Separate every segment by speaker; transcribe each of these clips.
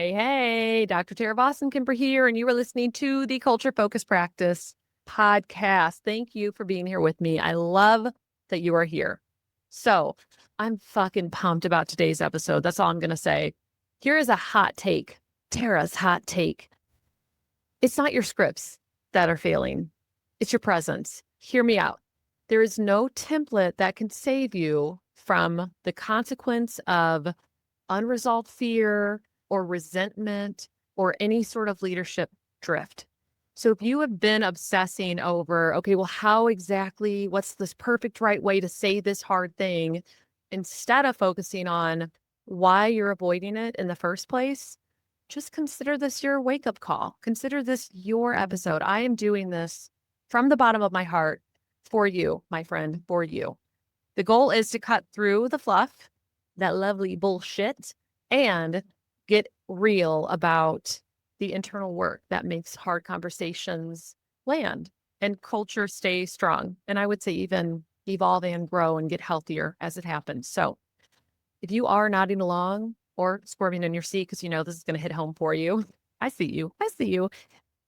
Speaker 1: Hey, hey, Dr. Tara Boston-Kimber here, and you are listening to the Culture Focus Practice podcast. Thank you for being here with me. I love that you are here. So I'm fucking pumped about today's episode. That's all I'm going to say. Here is a hot take, Tara's hot take. It's not your scripts that are failing. It's your presence. Hear me out. There is no template that can save you from the consequence of unresolved fear or resentment or any sort of leadership drift. So if you have been obsessing over, okay, well, how exactly, what's this perfect right way to say this hard thing, instead of focusing on why you're avoiding it in the first place, just consider this your wake-up call. Consider this your episode. I am doing this from the bottom of my heart for you, my friend, for you. The goal is to cut through the fluff, that lovely bullshit, and get real about the internal work that makes hard conversations land and culture stay strong. And I would say even evolve and grow and get healthier as it happens. So if you are nodding along or squirming in your seat because you know this is going to hit home for you, I see you. I see you.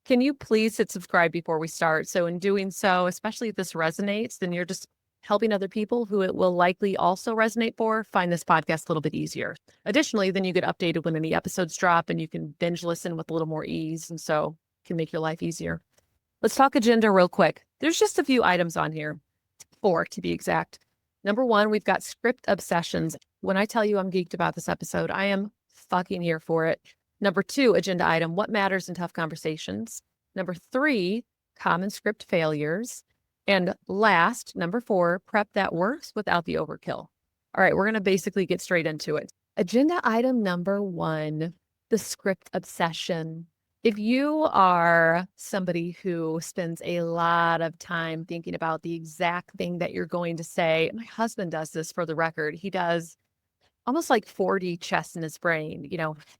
Speaker 1: Can you please hit subscribe before we start? So in doing so, especially if this resonates, then you're just helping other people who it will likely also resonate for find this podcast a little bit easier. Additionally, then you get updated when any episodes drop and you can binge listen with a little more ease. And so it can make your life easier. Let's talk agenda real quick. There's just a few items on here, 4 to be exact. Number 1, we've got script obsessions. When I tell you I'm geeked about this episode, I am fucking here for it. Number 2, agenda item, what matters in tough conversations. Number 3, common script failures. And last, number 4, prep that works without the overkill. All right, we're going to basically get straight into it. Agenda item number 1, the script obsession. If you are somebody who spends a lot of time thinking about the exact thing that you're going to say, my husband does this for the record. He does almost like 4D chess in his brain,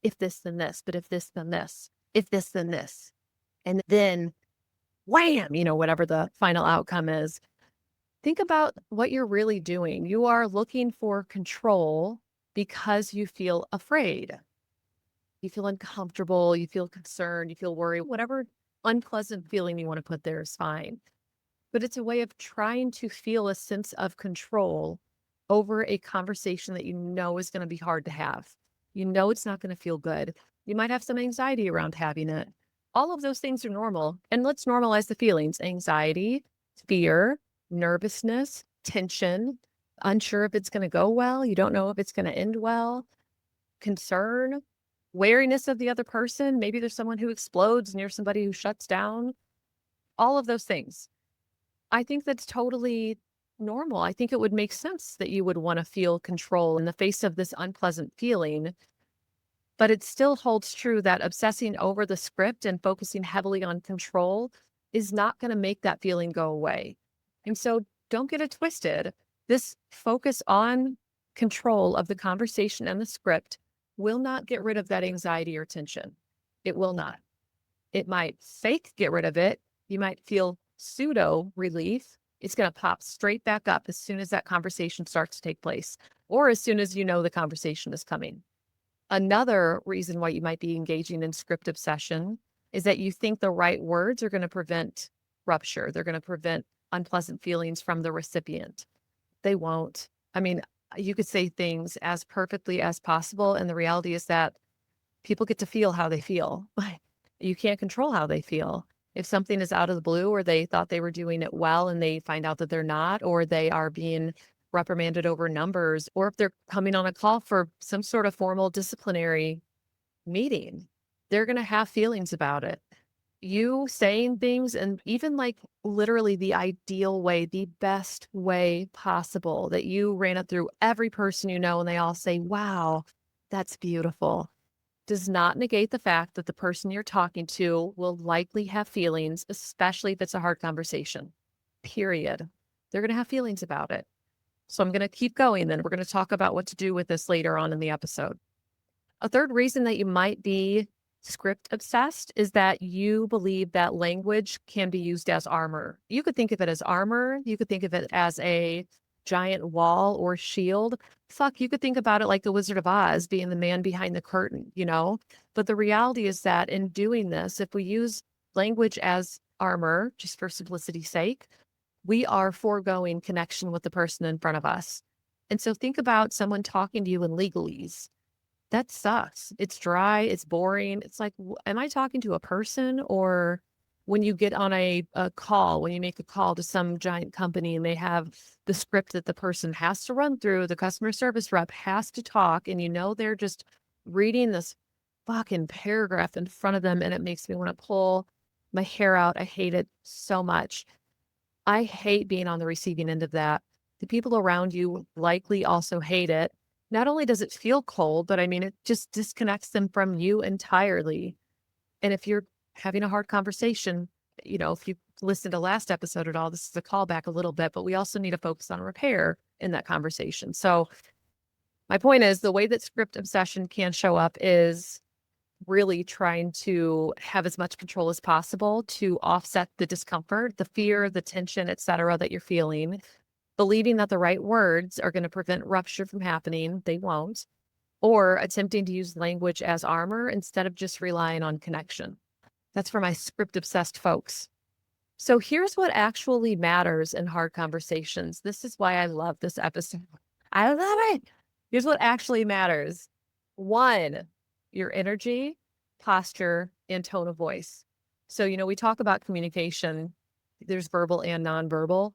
Speaker 1: if this, then this, but if this, then this, if this, then this. And then wham, whatever the final outcome is. Think about what you're really doing. You are looking for control because you feel afraid. You feel uncomfortable, you feel concerned, you feel worried, whatever unpleasant feeling you want to put there is fine. But it's a way of trying to feel a sense of control over a conversation that you know is going to be hard to have. You know it's not going to feel good. You might have some anxiety around having it. All of those things are normal. And let's normalize the feelings: anxiety, fear, nervousness, tension, unsure if it's going to go well. You don't know if it's going to end well, concern, wariness of the other person. Maybe there's someone who explodes near somebody who shuts down. All of those things. I think that's totally normal. I think it would make sense that you would want to feel control in the face of this unpleasant feeling. But it still holds true that obsessing over the script and focusing heavily on control is not going to make that feeling go away. And so don't get it twisted. This focus on control of the conversation and the script will not get rid of that anxiety or tension. It will not. It might fake get rid of it. You might feel pseudo relief. It's going to pop straight back up as soon as that conversation starts to take place, or as soon as you know the conversation is coming. Another reason why you might be engaging in script obsession is that you think the right words are going to prevent rupture. They're going to prevent unpleasant feelings from the recipient. They won't. I mean, you could say things as perfectly as possible, and the reality is that people get to feel how they feel. You can't control how they feel. If something is out of the blue, or they thought they were doing it well and they find out that they're not, or they are being reprimanded over numbers, or if they're coming on a call for some sort of formal disciplinary meeting, they're going to have feelings about it. You saying things, and even like literally the ideal way, the best way possible, that you ran it through every person you know and they all say, wow, that's beautiful, does not negate the fact that the person you're talking to will likely have feelings, especially if it's a hard conversation, period. They're going to have feelings about it. So I'm going to keep going, then we're going to talk about what to do with this later on in the episode. A third reason that you might be script obsessed is that you believe that language can be used as armor. You could think of it as armor. You could think of it as a giant wall or shield, fuck, you could think about it like the Wizard of Oz being the man behind the curtain, you know? But the reality is that in doing this, if we use language as armor, just for simplicity's sake, we are foregoing connection with the person in front of us. And so think about someone talking to you in legalese. That sucks. It's dry, it's boring. It's like, am I talking to a person? Or when you get on a call, when you make a call to some giant company and they have the script that the person has to run through, the customer service rep has to talk, and you know they're just reading this fucking paragraph in front of them, and it makes me want to pull my hair out. I hate it so much. I hate being on the receiving end of that. The people around you likely also hate it. Not only does it feel cold, but I mean, it just disconnects them from you entirely. And if you're having a hard conversation, you know, if you listened to last episode at all, this is a callback a little bit, but we also need to focus on repair in that conversation. So my point is the way that script obsession can show up is really trying to have as much control as possible to offset the discomfort, the fear, the tension, et cetera, that you're feeling, believing that the right words are going to prevent rupture from happening. They won't. Or attempting to use language as armor instead of just relying on connection. That's for my script obsessed folks. So here's what actually matters in hard conversations. This is why I love this episode. I love it. Here's what actually matters. 1, your energy, posture, and tone of voice. So, you know, we talk about communication. There's verbal and nonverbal.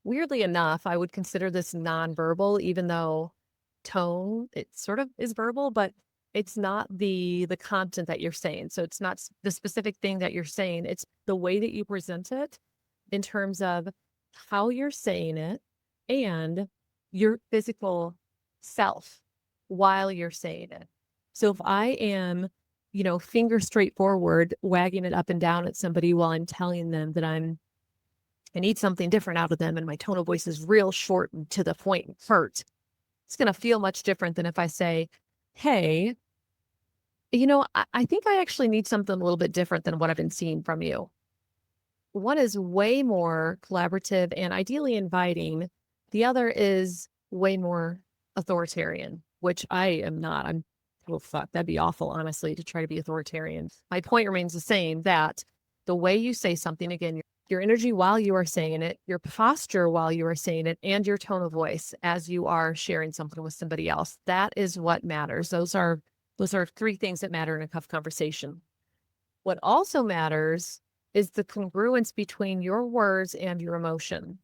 Speaker 1: Weirdly enough, I would consider this nonverbal, even though tone, it sort of is verbal, but it's not the content that you're saying. So it's not the specific thing that you're saying. It's the way that you present it in terms of how you're saying it and your physical self while you're saying it. So if I am, you know, finger straight forward, wagging it up and down at somebody while I'm telling them that I need something different out of them, and my tone of voice is real short and to the point and hurt, it's going to feel much different than if I say, hey, you know, I think I actually need something a little bit different than what I've been seeing from you. One is way more collaborative and ideally inviting. The other is way more authoritarian, which I am not. Well, fuck, that'd be awful, honestly, to try to be authoritarian. My point remains the same, that the way you say something, again, your energy while you are saying it, your posture while you are saying it, and your tone of voice as you are sharing something with somebody else. That is what matters. Those are 3 things that matter in a tough conversation. What also matters is the congruence between your words and your emotion.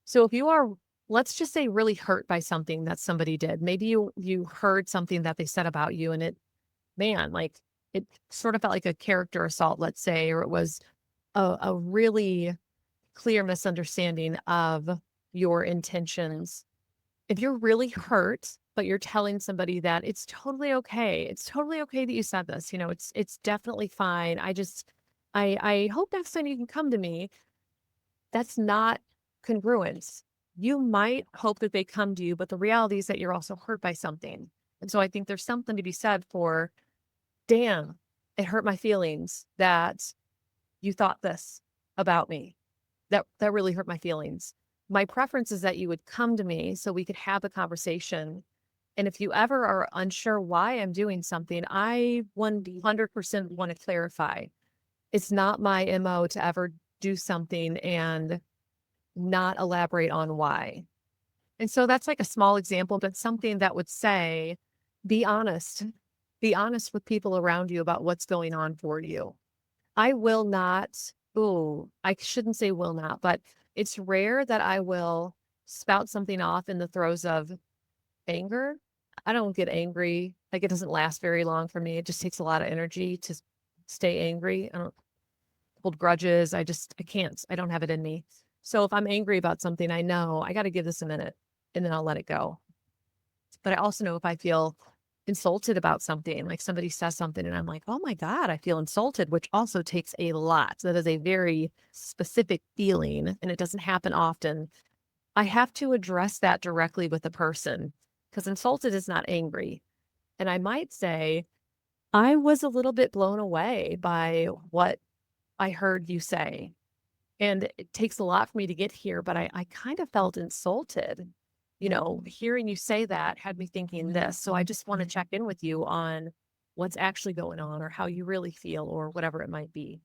Speaker 1: So if you are, let's just say, really hurt by something that somebody did, maybe you heard something that they said about you, and it, man, like it sort of felt like a character assault, let's say, or it was a really clear misunderstanding of your intentions. If you're really hurt, but you're telling somebody that it's totally okay. It's totally okay that you said this. You know, it's definitely fine. I hope next time you can come to me. That's not congruence. You might hope that they come to you, but the reality is that you're also hurt by something. And so I think there's something to be said for, damn, it hurt my feelings that you thought this about me. That really hurt my feelings. My preference is that you would come to me so we could have a conversation. And if you ever are unsure why I'm doing something, I 100% want to clarify. It's not my MO to ever do something and not elaborate on why. And so that's like a small example, but something that would say, be honest. Be honest with people around you about what's going on for you. I will not, I shouldn't say will not, but it's rare that I will spout something off in the throes of anger. I don't get angry. Like, it doesn't last very long for me. It just takes a lot of energy to stay angry. I don't hold grudges. I can't. I don't have it in me. So if I'm angry about something, I know I got to give this a minute and then I'll let it go. But I also know if I feel insulted about something, like somebody says something and I'm like, oh my God, I feel insulted, which also takes a lot. That is a very specific feeling and it doesn't happen often. I have to address that directly with the person, because insulted is not angry. And I might say, I was a little bit blown away by what I heard you say. And it takes a lot for me to get here, but I kind of felt insulted. Hearing you say that had me thinking this. So I just want to check in with you on what's actually going on or how you really feel or whatever it might be.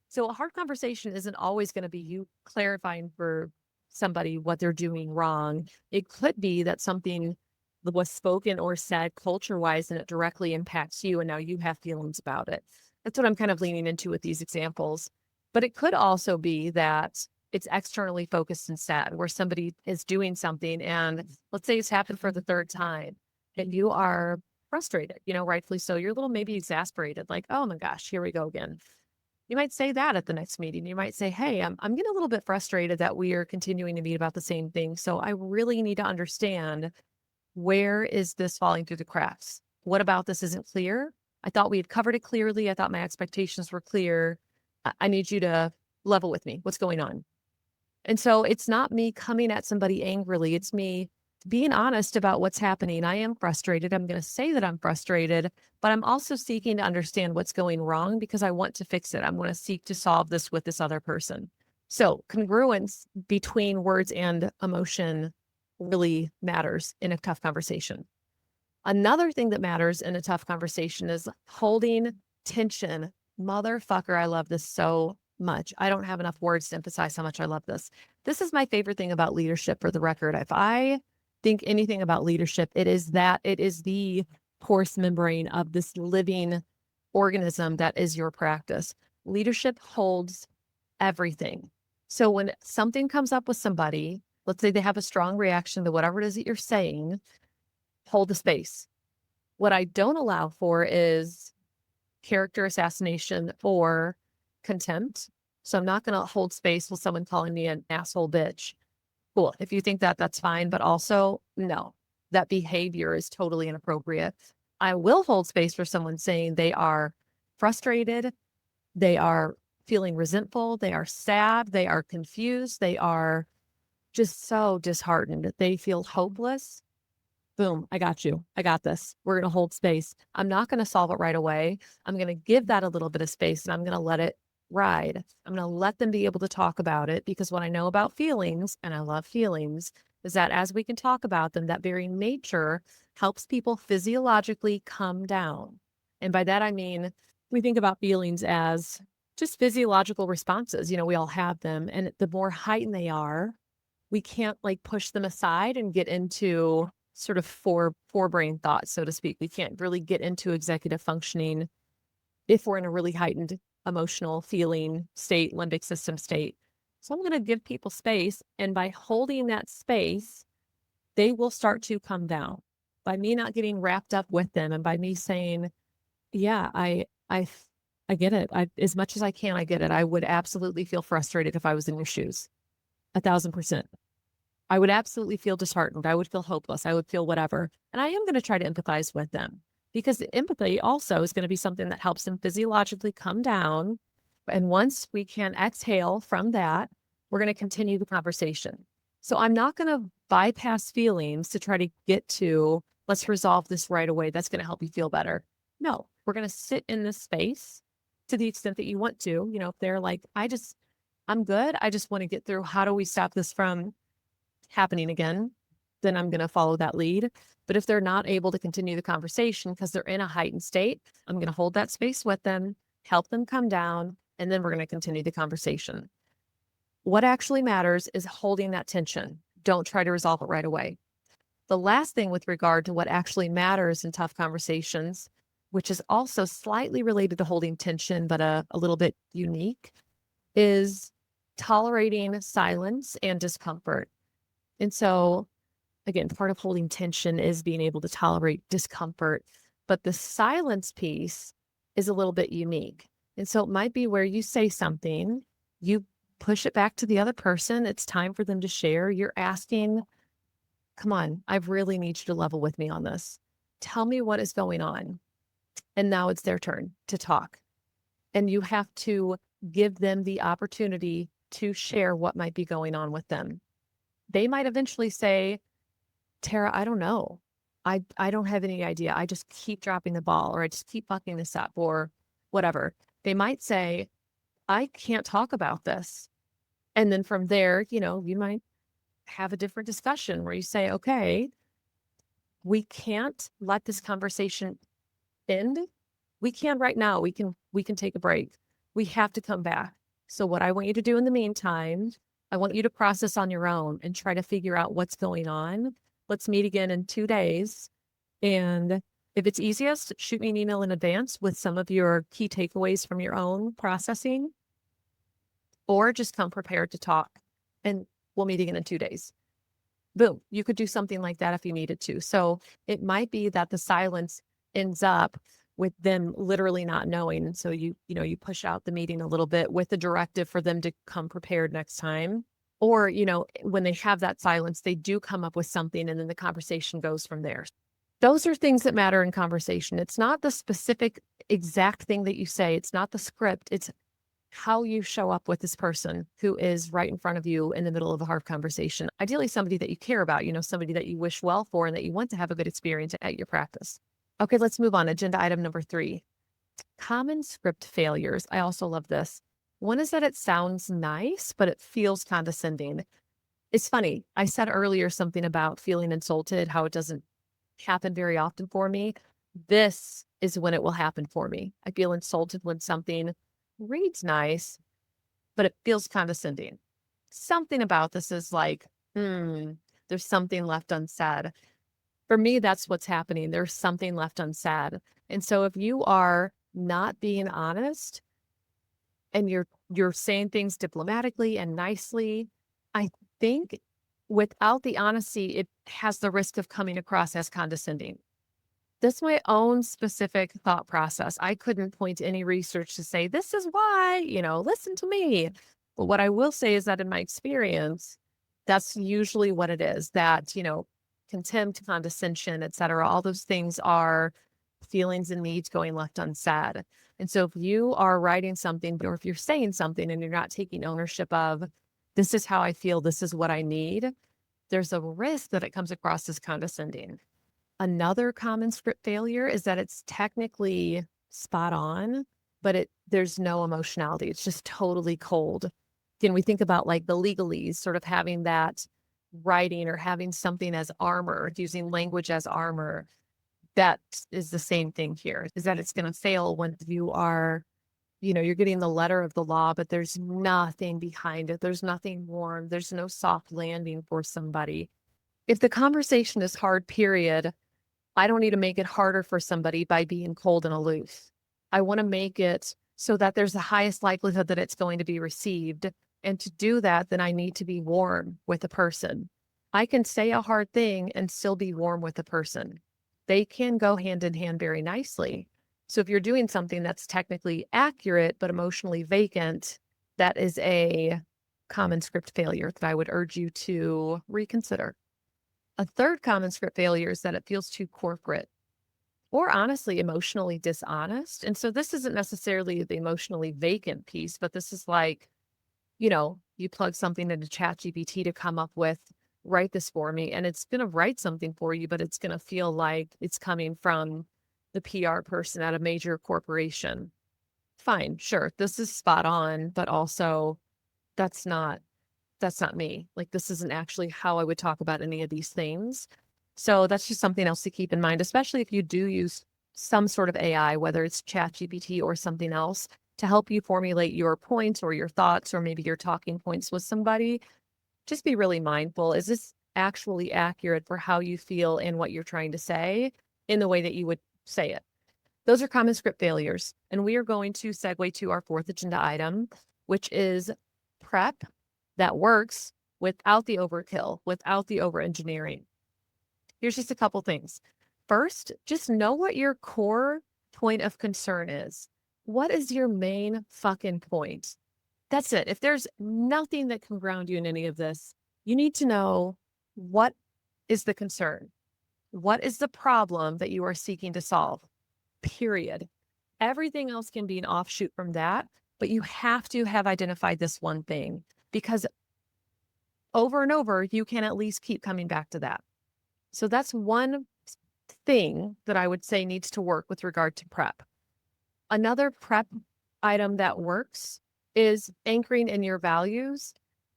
Speaker 1: So a hard conversation isn't always going to be you clarifying for somebody what they're doing wrong. It could be that something that was spoken or said culture-wise and it directly impacts you and now you have feelings about it. That's what I'm kind of leaning into with these examples. But it could also be that it's externally focused and sad, where somebody is doing something and let's say it's happened for the third time and you are frustrated, rightfully so. You're a little maybe exasperated, like, oh my gosh, here we go again. You might say that at the next meeting. You might say, hey, I'm getting a little bit frustrated that we are continuing to meet about the same thing. So I really need to understand, where is this falling through the cracks? What about this isn't clear? I thought we had covered it clearly. I thought my expectations were clear. I need you to level with me. What's going on? And so it's not me coming at somebody angrily. It's me being honest about what's happening. I am frustrated. I'm going to say that I'm frustrated, but I'm also seeking to understand what's going wrong because I want to fix it. I'm going to seek to solve this with this other person. So congruence between words and emotion really matters in a tough conversation. Another thing that matters in a tough conversation is holding tension. Motherfucker, I love this so much. I don't have enough words to emphasize how much I love this. This is my favorite thing about leadership, for the record. If I think anything about leadership, it is that it is the porous membrane of this living organism that is your practice. Leadership holds everything. So when something comes up with somebody, let's say they have a strong reaction to whatever it is that you're saying, hold the space. What I don't allow for is character assassination or contempt. So I'm not going to hold space with someone calling me an asshole bitch. Cool. If you think that, that's fine. But also, no, that behavior is totally inappropriate. I will hold space for someone saying they are frustrated, they are feeling resentful, they are sad, they are confused, they are just so disheartened, they feel hopeless. Boom, I got you. I got this. We're going to hold space. I'm not going to solve it right away. I'm going to give that a little bit of space and I'm going to let it ride. I'm going to let them be able to talk about it, because what I know about feelings, and I love feelings, is that as we can talk about them, that very nature helps people physiologically come down. And by that, I mean, we think about feelings as just physiological responses. We all have them. And the more heightened they are, we can't like push them aside and get into sort of forebrain thoughts, so to speak. We can't really get into executive functioning if we're in a really heightened emotional feeling state, limbic system state. So I'm going to give people space. And by holding that space, they will start to come down. By me not getting wrapped up with them and by me saying, yeah, I get it. As much as I can, I get it. I would absolutely feel frustrated if I was in your shoes. 1,000%. I would absolutely feel disheartened. I would feel hopeless. I would feel whatever. And I am going to try to empathize with them, because empathy also is going to be something that helps them physiologically come down. And once we can exhale from that, we're going to continue the conversation. So I'm not going to bypass feelings to try to get to, let's resolve this right away. That's going to help you feel better. No, we're going to sit in this space to the extent that you want to. If they're like, I'm good. I just want to get through. How do we stop this from happening again? Then I'm going to follow that lead. But if they're not able to continue the conversation because they're in a heightened state, I'm going to hold that space with them, help them come down, and then we're going to continue the conversation. What actually matters is holding that tension. Don't try to resolve it right away. The last thing with regard to what actually matters in tough conversations, which is also slightly related to holding tension, but a little bit unique, is tolerating silence and discomfort. And so, again, part of holding tension is being able to tolerate discomfort, but the silence piece is a little bit unique. And so it might be where you say something, you push it back to the other person. It's time for them to share. You're asking, come on, I really need you to level with me on this. Tell me what is going on. And now it's their turn to talk. And you have to give them the opportunity to share what might be going on with them. They might eventually say, Tara, I don't know. I don't have any idea. I just keep dropping the ball, or I just keep fucking this up, or whatever. They might say, I can't talk about this. And then from there, you might have a different discussion where you say, okay, we can't let this conversation end. We can right now. We can take a break. We have to come back. So what I want you to do in the meantime, I want you to process on your own and try to figure out what's going on. Let's meet again in 2 days. And if it's easiest, shoot me an email in advance with some of your key takeaways from your own processing, or just come prepared to talk and we'll meet again in 2 days. Boom. You could do something like that if you needed to. So it might be that the silence ends up with them literally not knowing. And so you push out the meeting a little bit with the directive for them to come prepared next time. Or, when they have that silence, they do come up with something and then the conversation goes from there. Those are things that matter in conversation. It's not the specific exact thing that you say. It's not the script. It's how you show up with this person who is right in front of you in the middle of a hard conversation. Ideally, somebody that you care about, somebody that you wish well for and that you want to have a good experience at your practice. Okay, let's move on. Agenda item number 3, common script failures. I also love this. One is that it sounds nice, but it feels condescending. It's funny. I said earlier something about feeling insulted, how it doesn't happen very often for me. This is when it will happen for me. I feel insulted when something reads nice, but it feels condescending. Something about this is like, there's something left unsaid. For me, that's what's happening. There's something left unsaid. And so if you are not being honest and you're saying things diplomatically and nicely, I think without the honesty, it has the risk of coming across as condescending. That's my own specific thought process. I couldn't point to any research to say, this is why, listen to me. But what I will say is that in my experience, that's usually what it is, that, contempt, condescension, et cetera, all those things are feelings and needs going left unsaid. And so if you are writing something or if you're saying something and you're not taking ownership of, this is how I feel, this is what I need, there's a risk that it comes across as condescending. Another common script failure is that it's technically spot on, but there's no emotionality. It's just totally cold. Can we think about like the legalese, sort of having that writing or having something as armor, using language as armor? That is the same thing here, is that it's going to fail when you are, you're getting the letter of the law, but there's nothing behind it. There's nothing warm. There's no soft landing for somebody. If the conversation is hard, period, I don't need to make it harder for somebody by being cold and aloof. I want to make it so that there's the highest likelihood that it's going to be received. And to do that, then I need to be warm with the person. I can say a hard thing and still be warm with the person. They can go hand in hand very nicely. So if you're doing something that's technically accurate, but emotionally vacant, that is a common script failure that I would urge you to reconsider. A third common script failure is that it feels too corporate or honestly emotionally dishonest. And so this isn't necessarily the emotionally vacant piece, but this is like, you plug something into ChatGPT to come up with, write this for me, and it's going to write something for you, but it's going to feel like it's coming from the PR person at a major corporation. Fine, sure, this is spot on, but also that's not me. Like, this isn't actually how I would talk about any of these things. So that's just something else to keep in mind, especially if you do use some sort of AI, whether it's ChatGPT or something else, to help you formulate your points or your thoughts or maybe your talking points with somebody. Just be really mindful. Is this actually accurate for how you feel and what you're trying to say in the way that you would say it? Those are common script failures. And we are going to segue to our 4th agenda item, which is prep that works without the overkill, without the over-engineering. Here's just a couple things. First, just know what your core point of concern is. What is your main fucking point? That's it. If there's nothing that can ground you in any of this, you need to know, what is the concern? What is the problem that you are seeking to solve? Period. Everything else can be an offshoot from that, but you have to have identified this one thing, because over and over, you can at least keep coming back to that. So that's one thing that I would say needs to work with regard to prep. Another prep item that works is anchoring in your values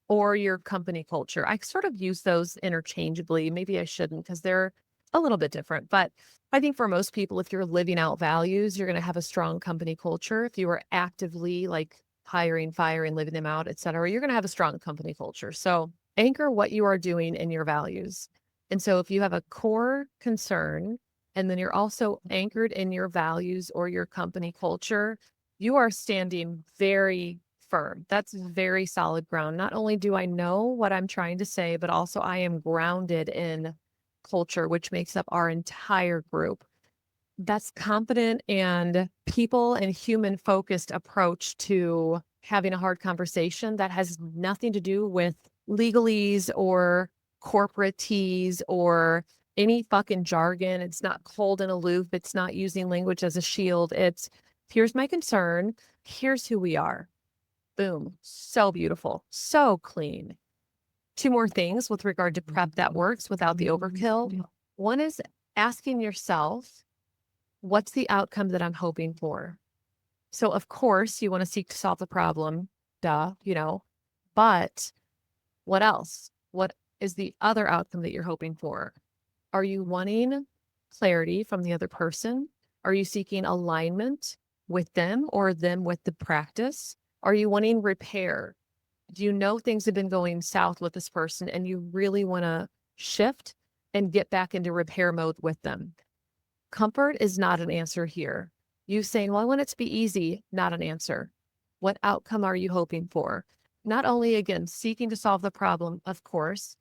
Speaker 1: or your company culture. I sort of use those interchangeably. Maybe I shouldn't because they're a little bit different. But I think for most people, if you're living out values, you're going to have a strong company culture. If you are actively like hiring, firing, living them out, et cetera, you're going to have a strong company culture. So anchor what you are doing in your values. And so if you have a core concern, and then you're also anchored in your values or your company culture, you are standing very firm. That's very solid ground. Not only do I know what I'm trying to say, but also I am grounded in culture, which makes up our entire group. That's confident and people and human focused approach to having a hard conversation that has nothing to do with legalese or corporate tease or any fucking jargon. It's not cold and aloof. It's not using language as a shield. It's here's my concern. Here's who we are. Boom. So beautiful. So clean. Two more things with regard to prep that works without the overkill. One is asking yourself, what's the outcome that I'm hoping for? So of course you want to seek to solve the problem, duh, but what else? What is the other outcome that you're hoping for? Are you wanting clarity from the other person? Are you seeking alignment with them or them with the practice? Are you wanting repair? Do you know things have been going south with this person and you really want to shift and get back into repair mode with them? Comfort is not an answer here. You saying, well, I want it to be easy, not an answer. What outcome are you hoping for? Not only, again, seeking to solve the problem, of course,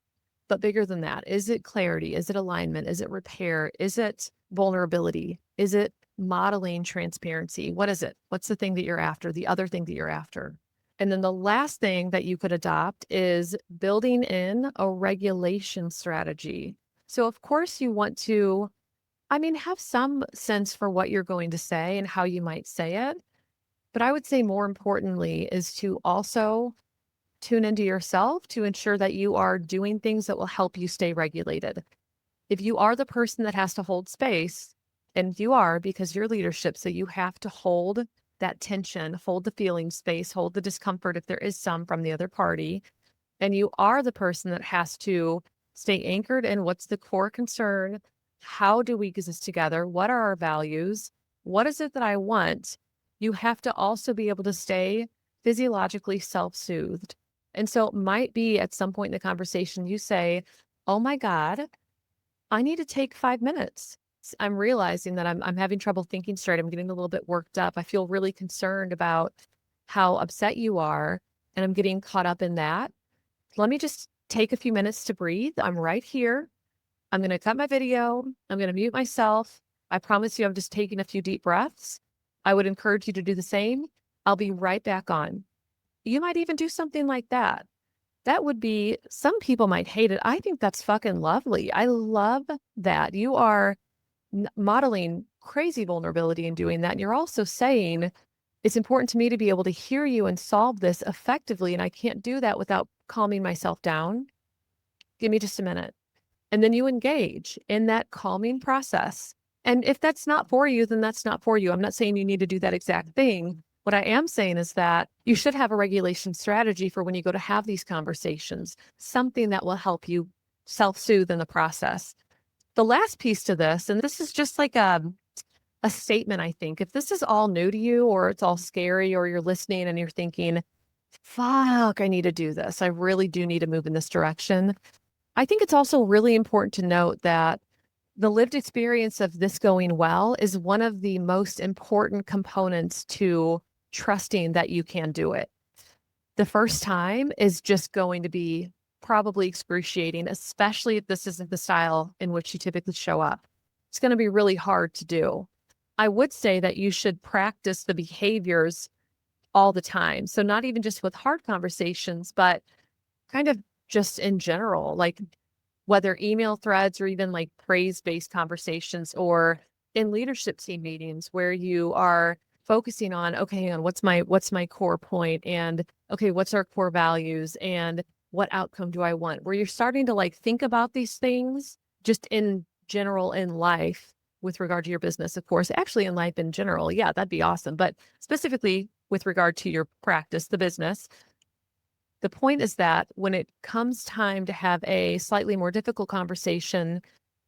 Speaker 1: but bigger than that. Is it clarity? Is it alignment? Is it repair? Is it vulnerability? Is it modeling transparency? What is it? What's the thing that you're after? The other thing that you're after? And then the last thing that you could adopt is building in a regulation strategy. So of course you want to, have some sense for what you're going to say and how you might say it. But I would say more importantly is to also tune into yourself to ensure that you are doing things that will help you stay regulated. If you are the person that has to hold space, and you are because you're leadership, so you have to hold that tension, hold the feeling space, hold the discomfort if there is some from the other party, and you are the person that has to stay anchored in what's the core concern, how do we exist together, what are our values, what is it that I want, you have to also be able to stay physiologically self-soothed. And so it might be at some point in the conversation, you say, oh my God, I need to take 5 minutes. I'm realizing that I'm having trouble thinking straight. I'm getting a little bit worked up. I feel really concerned about how upset you are, and I'm getting caught up in that. Let me just take a few minutes to breathe. I'm right here. I'm going to cut my video. I'm going to mute myself. I promise you, I'm just taking a few deep breaths. I would encourage you to do the same. I'll be right back on. You might even do something like that. That would be, some people might hate it. I think that's fucking lovely. I love that. You are modeling crazy vulnerability in doing that. And you're also saying, it's important to me to be able to hear you and solve this effectively. And I can't do that without calming myself down. Give me just a minute. And then you engage in that calming process. And if that's not for you, then that's not for you. I'm not saying you need to do that exact thing. What I am saying is that you should have a regulation strategy for when you go to have these conversations, something that will help you self-soothe in the process. The last piece to this, and this is just like a statement, I think, if this is all new to you or it's all scary or you're listening and you're thinking, fuck, I need to do this. I really do need to move in this direction. I think it's also really important to note that the lived experience of this going well is one of the most important components to trusting that you can do it. The first time is just going to be probably excruciating, especially if this isn't the style in which you typically show up. It's going to be really hard to do. I would say that you should practice the behaviors all the time. So not even just with hard conversations, but kind of just in general, like whether email threads or even like praise-based conversations or in leadership team meetings where you are focusing on, okay, hang on, what's my core point? And okay, what's our core values? And what outcome do I want? Where you're starting to like think about these things just in general in life with regard to your business, of course, actually in life in general. Yeah, that'd be awesome. But specifically with regard to your practice, the business, The point is that when it comes time to have a slightly more difficult conversation,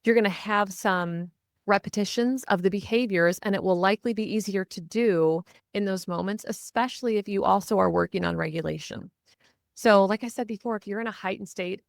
Speaker 1: you're going to have some repetitions of the behaviors, and it will likely be easier to do in those moments, especially if you also are working on regulation. So, like I said before, if you're in a heightened state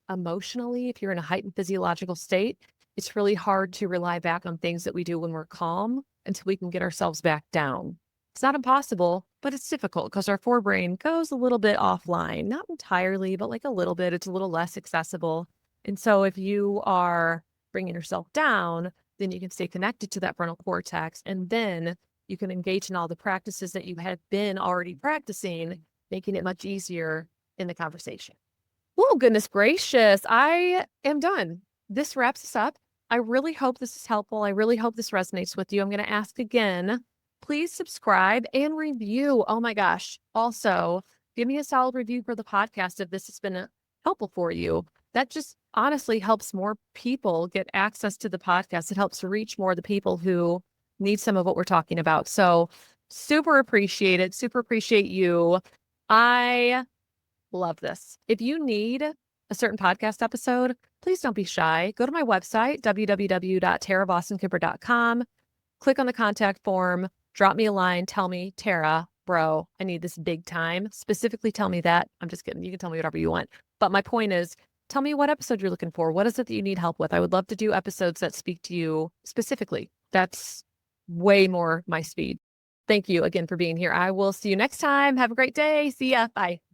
Speaker 1: emotionally, if you're in a heightened physiological state, it's really hard to rely back on things that we do when we're calm until we can get ourselves back down. It's not impossible, but it's difficult because our forebrain goes a little bit offline, not entirely, but like a little bit. It's a little less accessible. And so, if you are bringing yourself down, then you can stay connected to that frontal cortex. And then you can engage in all the practices that you had been already practicing, making it much easier in the conversation. Oh, goodness gracious. I am done. This wraps us up. I really hope this is helpful. I really hope this resonates with you. I'm going to ask again, please subscribe and review. Oh my gosh. Also, give me a solid review for the podcast if this has been helpful for you. That just honestly helps more people get access to the podcast. It helps reach more of the people who need some of what we're talking about. So super appreciate it. Super appreciate you. I love this. If you need a certain podcast episode, please don't be shy. Go to my website, www.tarabossenkipper.com. Click on the contact form, drop me a line, tell me, Tara, bro, I need this big time. Specifically tell me that. I'm just kidding. You can tell me whatever you want. But my point is, tell me what episode you're looking for. What is it that you need help with? I would love to do episodes that speak to you specifically. That's way more my speed. Thank you again for being here. I will see you next time. Have a great day. See ya. Bye.